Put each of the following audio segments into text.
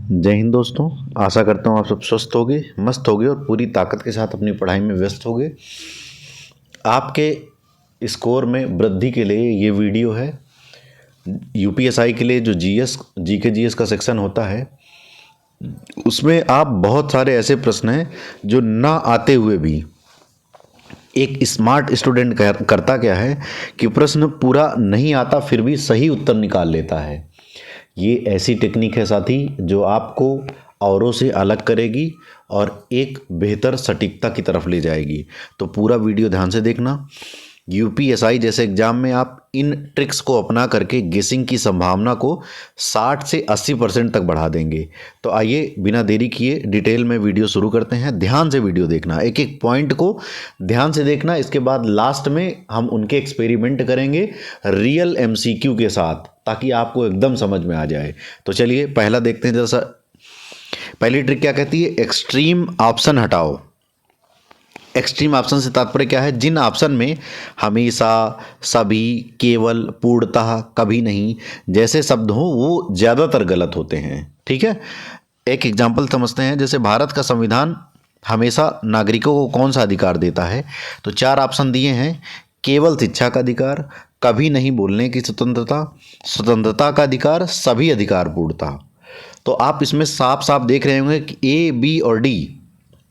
जय हिंद दोस्तों। आशा करता हूँ आप सब स्वस्थ होगे, मस्त होगे और पूरी ताकत के साथ अपनी पढ़ाई में व्यस्त होगे। आपके स्कोर में वृद्धि के लिए ये वीडियो है। यूपीएसआई के लिए जो जीके जीएस का सेक्शन होता है, उसमें आप बहुत सारे ऐसे प्रश्न हैं जो ना आते हुए भी एक स्मार्ट स्टूडेंट करता क्या है कि प्रश्न पूरा नहीं आता फिर भी सही उत्तर निकाल लेता है। ये ऐसी टेक्निक है साथी जो आपको औरों से अलग करेगी और एक बेहतर सटीकता की तरफ ले जाएगी। तो पूरा वीडियो ध्यान से देखना। यूपीएसआई जैसे एग्जाम में आप इन ट्रिक्स को अपना करके गेसिंग की संभावना को 60 से 80% तक बढ़ा देंगे। तो आइए बिना देरी किए डिटेल में वीडियो शुरू करते हैं। ध्यान से वीडियो देखना, एक एक पॉइंट को ध्यान से देखना। इसके बाद लास्ट में हम उनके एक्सपेरिमेंट करेंगे रियल एमसीक्यू के साथ, ताकि आपको एकदम समझ में आ जाए। तो चलिए पहला देखते हैं। जैसा पहली ट्रिक क्या कहती है, एक्सट्रीम ऑप्शन हटाओ। एक्सट्रीम ऑप्शन से तात्पर्य क्या है, जिन ऑप्शन में हमेशा, सभी, केवल, पूर्णतः, कभी नहीं जैसे शब्द हो वो ज़्यादातर गलत होते हैं। ठीक है, एक एग्जाम्पल समझते हैं। जैसे भारत का संविधान हमेशा नागरिकों को कौन सा अधिकार देता है, तो 4 ऑप्शन दिए हैं। केवल शिक्षा का अधिकार, कभी नहीं बोलने की स्वतंत्रता, स्वतंत्रता का अधिकार, सभी अधिकार पूर्णतः। तो आप इसमें साफ साफ देख रहे होंगे कि ए, बी और डी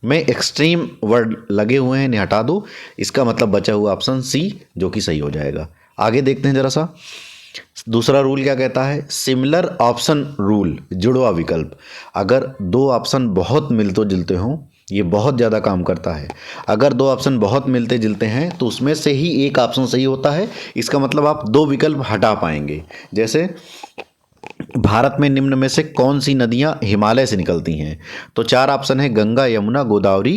में एक्सट्रीम वर्ड लगे हुए हैं, इन्हें हटा दो। इसका मतलब बचा हुआ ऑप्शन सी जो कि सही हो जाएगा। आगे देखते हैं जरा सा। दूसरा रूल क्या कहता है, सिमिलर ऑप्शन रूल, जुड़वा विकल्प। अगर 2 ऑप्शन बहुत मिलते जुलते हों, ये बहुत ज़्यादा काम करता है। अगर 2 ऑप्शन बहुत मिलते जुलते हैं तो उसमें से ही एक ऑप्शन सही होता है। इसका मतलब आप 2 विकल्प हटा पाएंगे। जैसे भारत में निम्न में से कौन सी नदियां हिमालय से निकलती हैं, तो 4 ऑप्शन है, गंगा, यमुना, गोदावरी,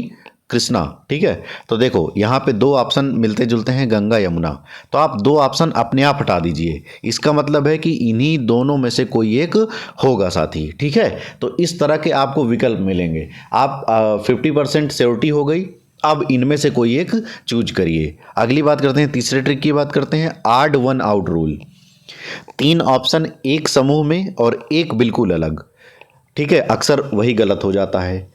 कृष्णा। ठीक है, तो देखो यहाँ पे 2 ऑप्शन मिलते जुलते हैं, गंगा, यमुना। तो आप 2 ऑप्शन अपने आप हटा दीजिए। इसका मतलब है कि इन्हीं दोनों में से कोई एक होगा साथी। ठीक है, तो इस तरह के आपको विकल्प मिलेंगे। आप 50% श्योरिटी हो गई। अब इनमें से कोई एक चूज करिए। अगली बात करते हैं, तीसरे ट्रिक की बात करते हैं, आड वन आउट रूल। 3 ऑप्शन एक समूह में और एक बिल्कुल अलग। ठीक है, अक्सर वही गलत हो जाता है।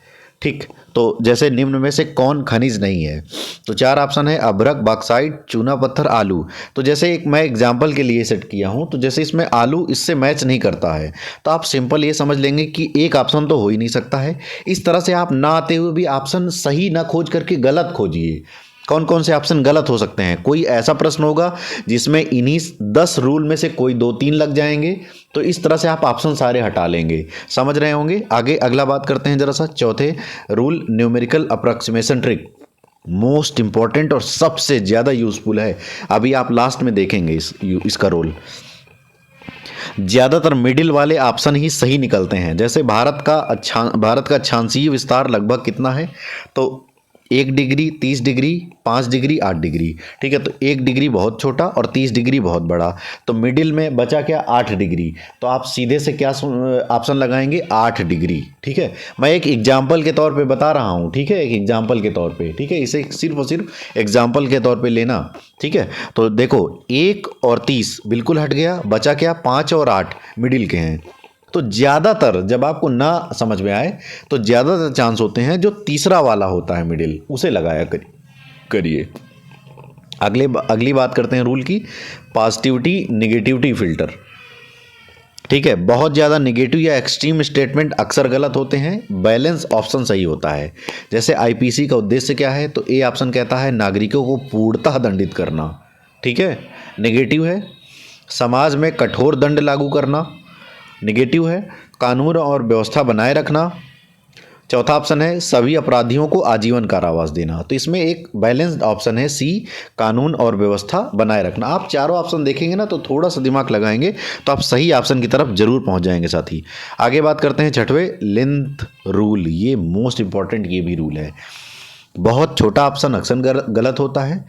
ठीक, तो जैसे निम्न में से कौन खनिज नहीं है, तो 4 ऑप्शन है, अभ्रक, बॉक्साइट, चूना पत्थर, आलू। तो जैसे एक मैं एग्जांपल के लिए सेट किया हूं, तो जैसे इसमें आलू इससे मैच नहीं करता है, तो आप सिंपल ये समझ लेंगे कि एक ऑप्शन तो हो ही नहीं सकता है। इस तरह से आप ना आते हुए भी ऑप्शन सही ना खोज करके गलत खोजिए। कौन कौन से ऑप्शन गलत हो सकते हैं, कोई ऐसा प्रश्न होगा जिसमें इन्हीं 10 रूल में से कोई 2-3 लग जाएंगे, तो इस तरह से आप ऑप्शन सारे हटा लेंगे। समझ रहे होंगे। आगे अगला बात करते हैं जरा सा, चौथे rule, numerical approximation trick. Most important और सबसे ज़्यादा यूजफुल है। अभी आप लास्ट में देखेंगे इसका रोल। ज़्यादातर मिडिल वाले ऑप्शन ही सही निकलते हैं। जैसे भारत का अक्षांशीय विस्तार लगभग कितना है, तो 1 डिग्री, 30 डिग्री, 5 डिग्री, 8 डिग्री। ठीक है, तो 1 डिग्री बहुत छोटा और 30 डिग्री बहुत बड़ा, तो मिडिल में बचा क्या, 8 डिग्री। तो आप सीधे से क्या ऑप्शन लगाएंगे, 8 डिग्री। ठीक है, मैं एक एग्जाम्पल के तौर पे बता रहा हूँ। ठीक है, एक एग्जाम्पल के तौर पे। ठीक है, इसे सिर्फ और सिर्फ एग्जाम्पल के तौर पे लेना। ठीक है, तो देखो 1 और 30 बिल्कुल हट गया, बचा क्या, 5 और 8 मिडिल के हैं। तो ज़्यादातर जब आपको ना समझ में आए तो ज़्यादातर चांस होते हैं जो तीसरा वाला होता है मिडिल, उसे लगाया करिए। अगली बात करते हैं रूल की, पॉजिटिविटी निगेटिविटी फिल्टर। ठीक है, बहुत ज़्यादा निगेटिव या एक्सट्रीम स्टेटमेंट अक्सर गलत होते हैं, बैलेंस ऑप्शन सही होता है। जैसे आईपीसी का उद्देश्य क्या है, तो ए ऑप्शन कहता है नागरिकों को पूर्णतः दंडित करना। ठीक है, नेगेटिव है समाज में कठोर दंड लागू करना। नेगेटिव है कानून और व्यवस्था बनाए रखना। चौथा ऑप्शन है सभी अपराधियों को आजीवन कारावास देना। तो इसमें एक बैलेंस्ड ऑप्शन है सी, कानून और व्यवस्था बनाए रखना। आप चारों ऑप्शन देखेंगे ना तो थोड़ा सा दिमाग लगाएंगे तो आप सही ऑप्शन की तरफ जरूर पहुंच जाएंगे साथी। आगे बात करते हैं छठवें, लेंथ रूल। ये मोस्ट इंपॉर्टेंट ये भी रूल है। बहुत छोटा ऑप्शन अक्सर गलत होता है,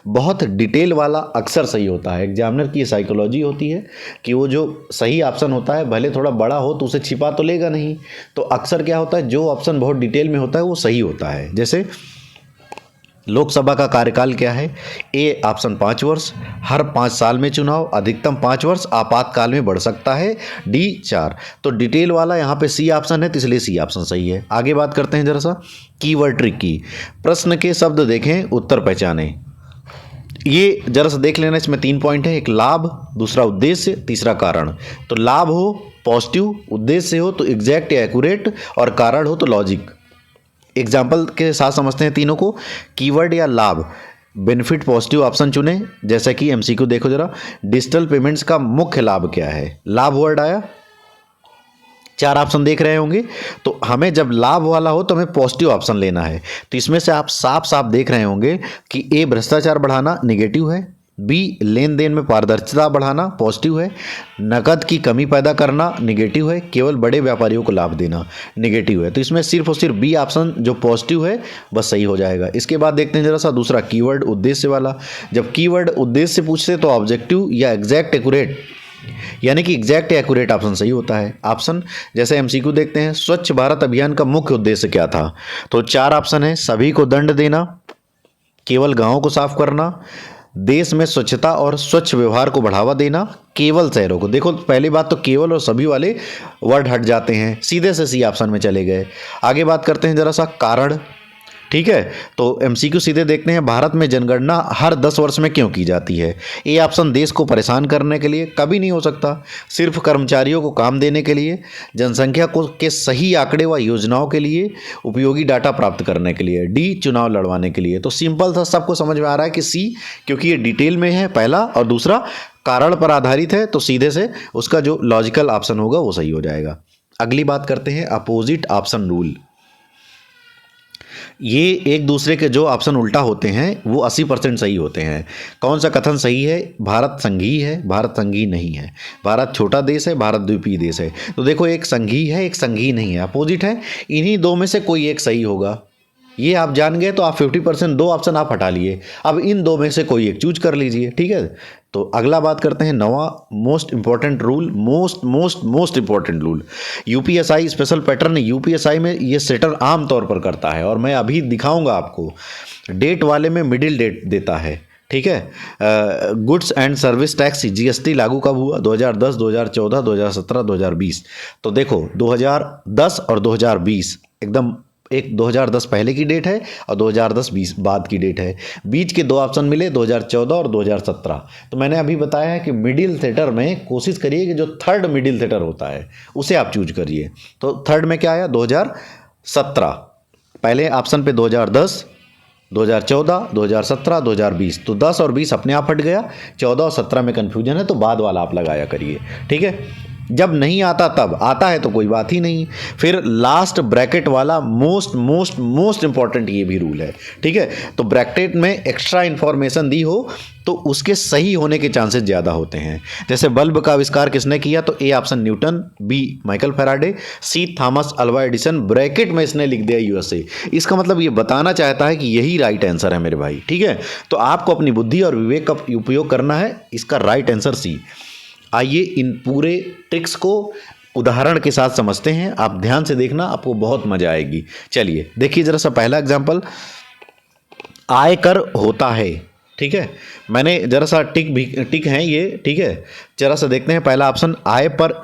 बहुत डिटेल वाला अक्सर सही होता है। एग्जामिनर की साइकोलॉजी होती है कि वो जो सही ऑप्शन होता है भले थोड़ा बड़ा हो तो उसे छिपा तो लेगा नहीं। तो अक्सर क्या होता है, जो ऑप्शन बहुत डिटेल में होता है वो सही होता है। जैसे लोकसभा का कार्यकाल क्या है? ए ऑप्शन 5 वर्ष, हर 5 साल में चुनाव, अधिकतम 5 वर्ष, आपातकाल में बढ़ सकता है। डी 4। तो डिटेल वाला यहाँ पे सी ऑप्शन है, तो इसलिए सी ऑप्शन सही है। आगे बात करते हैं जरा सा कीवर्ड ट्रिक की। प्रश्न के शब्द देखें, उत्तर पहचानें। ये जरा सा देख लेना, इसमें 3 पॉइंट है। एक लाभ, दूसरा उद्देश्य, तीसरा कारण। तो लाभ हो पॉजिटिव, उद्देश्य हो तो एग्जैक्ट या एक्यूरेट, और कारण हो तो लॉजिक। एग्जाम्पल के साथ समझते हैं तीनों को। कीवर्ड या लाभ, बेनिफिट पॉजिटिव ऑप्शन चुने। जैसा कि एमसीक्यू देखो जरा, डिजिटल पेमेंट्स का मुख्य लाभ क्या है? लाभ वर्ड आया, 4 ऑप्शन देख रहे होंगे। तो हमें जब लाभ वाला हो तो हमें पॉजिटिव ऑप्शन लेना है। तो इसमें से आप साफ साफ देख रहे होंगे कि ए भ्रष्टाचार बढ़ाना नेगेटिव है, बी लेन देन में पारदर्शिता बढ़ाना पॉजिटिव है, नकद की कमी पैदा करना नेगेटिव है, केवल बड़े व्यापारियों को लाभ देना नेगेटिव है। तो इसमें सिर्फ और सिर्फ बी ऑप्शन जो पॉजिटिव है बस सही हो जाएगा। इसके बाद देखते हैं जरा सा दूसरा कीवर्ड उद्देश्य वाला। जब कीवर्ड उद्देश्य पूछते तो ऑब्जेक्टिव या एग्जैक्ट एक्यूरेट, यानी कि एग्जैक्ट या एक्यूरेट ऑप्शन सही होता है। ऑप्शन जैसे एमसीक्यू देखते हैं, स्वच्छ भारत अभियान का मुख्य उद्देश्य क्या था? तो 4 ऑप्शन है। सभी को दंड देना, केवल गांवों को साफ करना, देश में स्वच्छता और स्वच्छ व्यवहार को बढ़ावा देना, केवल शहरों को। देखो पहली बात तो केवल और सभी वाले वर्ड हट जाते हैं, सीधे से सी ऑप्शन में चले गए। आगे बात करते हैं जरा सा कारण, ठीक है। तो एमसीक्यू सीधे देखते हैं, भारत में जनगणना हर 10 वर्ष में क्यों की जाती है? ए ऑप्शन देश को परेशान करने के लिए, कभी नहीं हो सकता। सिर्फ कर्मचारियों को काम देने के लिए, जनसंख्या को के सही आंकड़े व योजनाओं के लिए, उपयोगी डाटा प्राप्त करने के लिए। डी चुनाव लड़वाने के लिए। तो सिंपल था, सबको समझ में आ रहा है कि सी, क्योंकि ये डिटेल में है पहला, और दूसरा कारण पर आधारित है, तो सीधे से उसका जो लॉजिकल ऑप्शन होगा वो सही हो जाएगा। अगली बात करते हैं अपोजिट ऑप्शन रूल। ये एक दूसरे के जो ऑप्शन उल्टा होते हैं वो 80% सही होते हैं। कौन सा कथन सही है? भारत संघीय है, भारत संघीय नहीं है, भारत छोटा देश है, भारत द्वीपीय देश है। तो देखो एक संघीय है, एक संघीय नहीं है, अपोजिट है। इन्हीं दो में से कोई एक सही होगा, ये आप जान गए। तो आप 50%, 2 ऑप्शन आप हटा लिए, अब इन दो में से कोई एक चूज कर लीजिए, ठीक है। तो अगला बात करते हैं नवा most important rule, most important rule. UPSI special pattern, UPSI में ये सेटर आम तौर पर करता है, और मैं अभी दिखाऊंगा आपको। डेट वाले में मिडिल डेट देता है, ठीक है। Goods and service tax GST लागू कब हुआ? 2010, 2014, 2017, 2020। तो देखो 2010 और 2020 एकदम, एक 2010 पहले की डेट है और 2010-20 बाद की डेट है। बीच के 2 ऑप्शन मिले 2014 और 2017। तो मैंने अभी बताया है कि मिडिल सेटर में कोशिश करिए कि जो थर्ड मिडिल सेटर होता है उसे आप चूज करिए। तो थर्ड में क्या आया? 2017। पहले ऑप्शन पे 2010, 2014, 2017, 2020। तो 10 और 20 अपने आप हट गया, 14 और 17 में कन्फ्यूजन है, तो बाद वाला आप लगाया करिए, ठीक है। जब नहीं आता तब, आता है तो कोई बात ही नहीं। फिर लास्ट ब्रैकेट वाला मोस्ट इंपॉर्टेंट ये भी रूल है, ठीक है। तो ब्रैकेट में एक्स्ट्रा इंफॉर्मेशन दी हो तो उसके सही होने के चांसेस ज़्यादा होते हैं। जैसे बल्ब का आविष्कार किसने किया? तो A option Newton, B Michael Faraday, C Thomas Alva Edison, bracket में इसने लिख दिया यूएसए। इसका मतलब ये बताना चाहता है कि यही राइट आंसर है मेरे भाई, ठीक है। तो आपको अपनी बुद्धि और विवेक का उपयोग करना है, इसका राइट आंसर सी। आइए इन पूरे ट्रिक्स को उदाहरण के साथ समझते हैं। आप ध्यान से देखना, आपको बहुत मजा आएगी। चलिए देखिए जरा सा पहला एग्जांपल, आयकर होता है, ठीक है। मैंने जरा सा टिक है ये, ठीक है। जरा सा देखते हैं पहला ऑप्शन, आय पर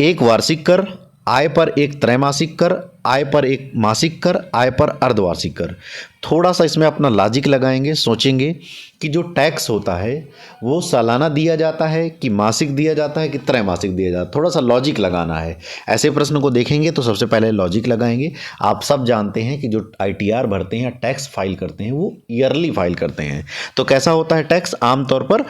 एक वार्षिक कर, आय पर एक त्रैमासिक कर, आय पर एक मासिक कर, आय पर अर्धवार्षिक कर। थोड़ा सा इसमें अपना लॉजिक लगाएंगे, सोचेंगे कि जो टैक्स होता है वो सालाना दिया जाता है कि मासिक दिया जाता है कि त्रैमासिक दिया जाता है। थोड़ा सा लॉजिक लगाना है। ऐसे प्रश्न को देखेंगे तो सबसे पहले लॉजिक लगाएंगे। आप सब जानते हैं कि जो आईटीआर भरते हैं या टैक्स फाइल करते हैं वो ईयरली फाइल करते हैं। तो कैसा होता है टैक्स? आमतौर पर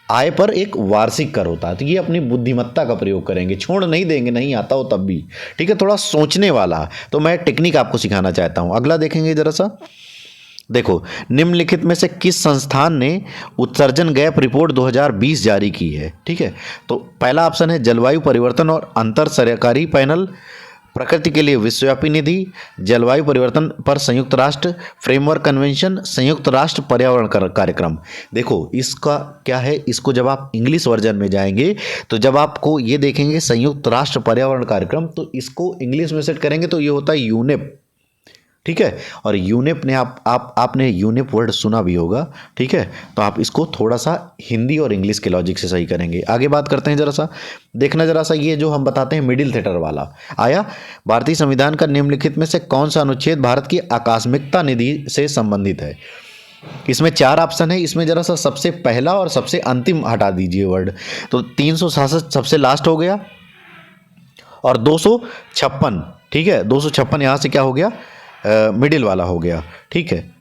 आय पर एक वार्षिक कर होता है। तो ये अपनी बुद्धिमत्ता का प्रयोग करेंगे, छोड़ नहीं देंगे, नहीं आता हो तब भी, ठीक है। थोड़ा सोचने वाला, तो मैं टेक्निक आपको सिखाना चाहता हूँ। अगला देखेंगे जरा सा, देखो निम्नलिखित में से किस संस्थान ने उत्सर्जन गैप रिपोर्ट 2020 जारी की है, ठीक है। तो पहला ऑप्शन है जलवायु परिवर्तन और अंतर सरकारी पैनल, प्रकृति के लिए विश्वव्यापी निधि, जलवायु परिवर्तन पर संयुक्त राष्ट्र फ्रेमवर्क कन्वेंशन, संयुक्त राष्ट्र पर्यावरण कार्यक्रम। देखो इसका क्या है, इसको जब आप इंग्लिश वर्जन में जाएंगे तो जब आपको ये देखेंगे संयुक्त राष्ट्र पर्यावरण कार्यक्रम, तो इसको इंग्लिश में सेट करेंगे तो ये होता है यूनेप, ठीक है। और यूनिप ने आपने यूनिप वर्ड सुना भी होगा, ठीक है। तो आप इसको थोड़ा सा हिंदी और इंग्लिश के लॉजिक से सही करेंगे। आगे बात करते हैं, जरा सा देखना, जरा सा ये जो हम बताते हैं मिडिल थिएटर वाला आया। भारतीय संविधान का निम्नलिखित में से कौन सा अनुच्छेद भारत की आकस्मिकता निधि से संबंधित है? इसमें 4 ऑप्शन है, इसमें जरा सा सबसे पहला और सबसे अंतिम हटा दीजिए वर्ड। तो 366 सबसे लास्ट हो गया और 256, ठीक है, 256 यहाँ से क्या हो गया, मिडिल वाला हो गया, ठीक है।